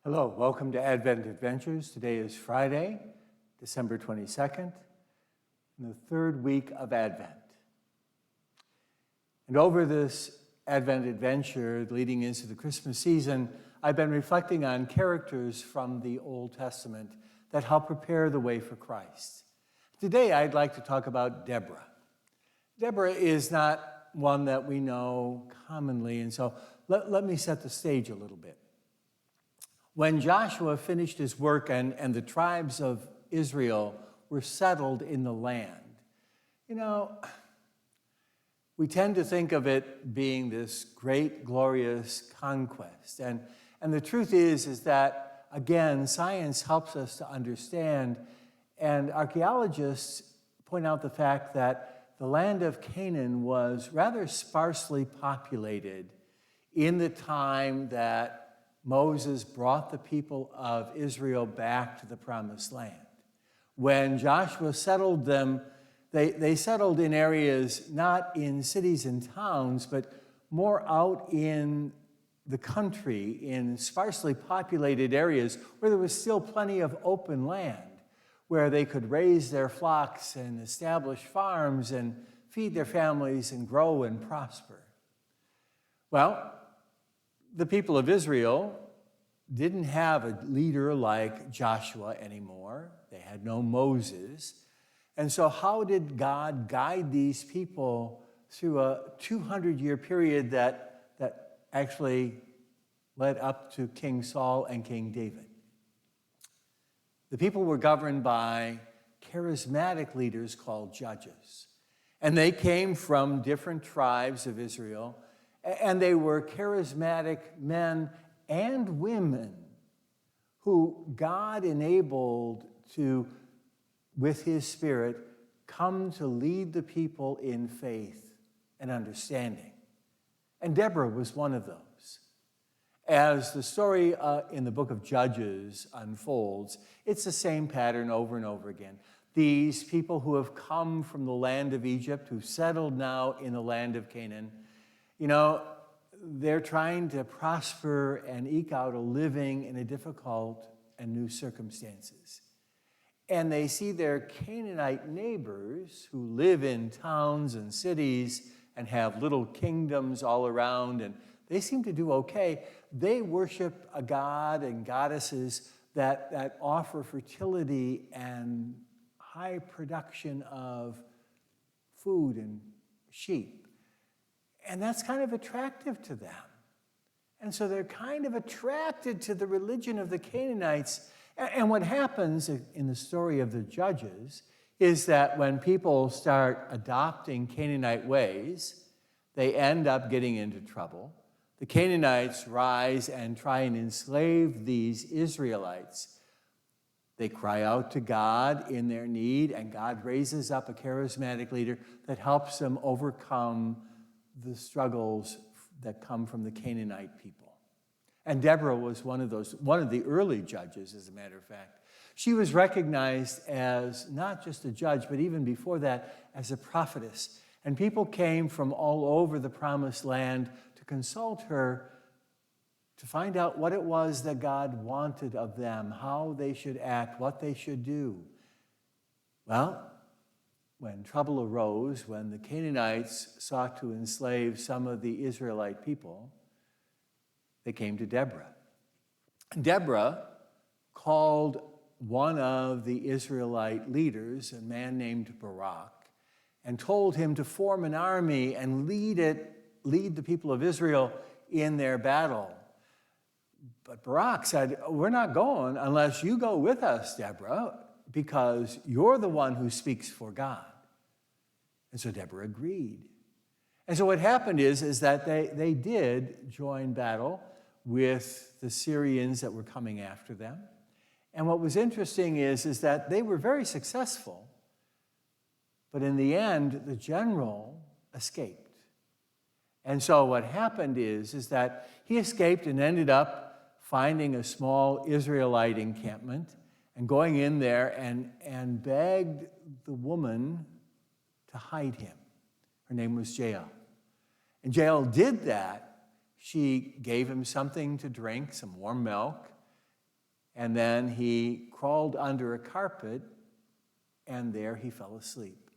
Hello, welcome to Advent Adventures. Today is Friday, December 22nd, in the third week of Advent. And over this Advent adventure leading into the Christmas season, I've been reflecting on characters from the Old Testament that help prepare the way for Christ. Today, I'd like to talk about Deborah. Deborah is not one that we know commonly, and so let me set the stage a little bit. When Joshua finished his work and the tribes of Israel were settled in the land, we tend to think of it being this great, glorious conquest. And the truth is that, again, science helps us to understand, and archaeologists point out the fact that the land of Canaan was rather sparsely populated in the time that Moses brought the people of Israel back to the promised land. When Joshua settled them, they settled in areas, not in cities and towns, but more out in the country, in sparsely populated areas where there was still plenty of open land, where they could raise their flocks and establish farms and feed their families and grow and prosper. Well, the people of Israel didn't have a leader like Joshua anymore. They had no Moses. And so how did God guide these people through a 200-year period that actually led up to King Saul and King David? The people were governed by charismatic leaders called judges. And they came from different tribes of Israel, and they were charismatic men and women who God enabled to, with his Spirit, come to lead the people in faith and understanding. And Deborah was one of those. As the story in the book of Judges unfolds, it's the same pattern over and over again. These people who have come from the land of Egypt, who've settled now in the land of Canaan, they're trying to prosper and eke out a living in a difficult and new circumstances. And they see their Canaanite neighbors who live in towns and cities and have little kingdoms all around, and they seem to do okay. They worship a god and goddesses that offer fertility and high production of food and sheep. And that's kind of attractive to them. And so they're kind of attracted to the religion of the Canaanites. And what happens in the story of the Judges is that when people start adopting Canaanite ways, they end up getting into trouble. The Canaanites rise and try and enslave these Israelites. They cry out to God in their need, and God raises up a charismatic leader that helps them overcome the struggles that come from the Canaanite people. And Deborah was one of the early judges, as a matter of fact. She was recognized as not just a judge, but even before that, as a prophetess. And people came from all over the promised land to consult her to find out what it was that God wanted of them, how they should act, what they should do. Well, when trouble arose, when the Canaanites sought to enslave some of the Israelite people, they came to Deborah. Deborah called one of the Israelite leaders, a man named Barak, and told him to form an army and lead the people of Israel in their battle. But Barak said, "We're not going unless you go with us, Deborah, because you're the one who speaks for God." And so Deborah agreed. And so what happened is that they did join battle with the Syrians that were coming after them. And what was interesting is that they were very successful. But in the end, the general escaped. And so what happened is that he escaped and ended up finding a small Israelite encampment and going in there and begged the woman to hide him. Her name was Jael. And Jael did that. She gave him something to drink, some warm milk, And then he crawled under a carpet, and there he fell asleep.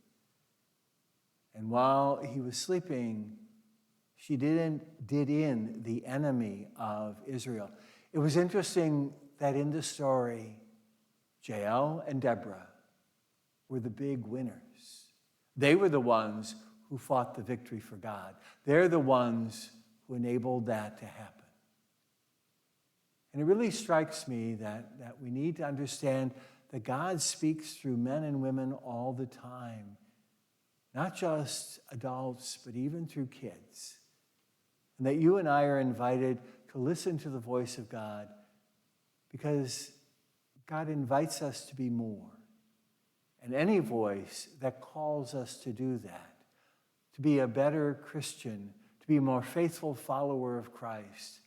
And while he was sleeping, she did in the enemy of Israel. It was interesting that in the story, Jael and Deborah were the big winners. They were the ones who fought the victory for God. They're the ones who enabled that to happen. And it really strikes me that we need to understand that God speaks through men and women all the time, not just adults, but even through kids. And that you and I are invited to listen to the voice of God because God invites us to be more. And any voice that calls us to do that, to be a better Christian, to be a more faithful follower of Christ,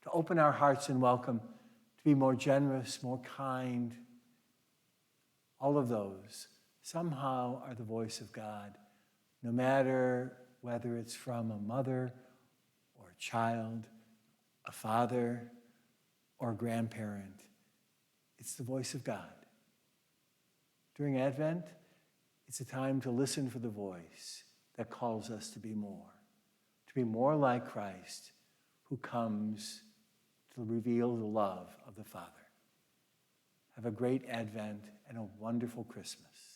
to open our hearts and welcome, to be more generous, more kind, all of those somehow are the voice of God, no matter whether it's from a mother or a child, a father or a grandparent. It's the voice of God. During Advent, it's a time to listen for the voice that calls us to be more like Christ who comes to reveal the love of the Father. Have a great Advent and a wonderful Christmas.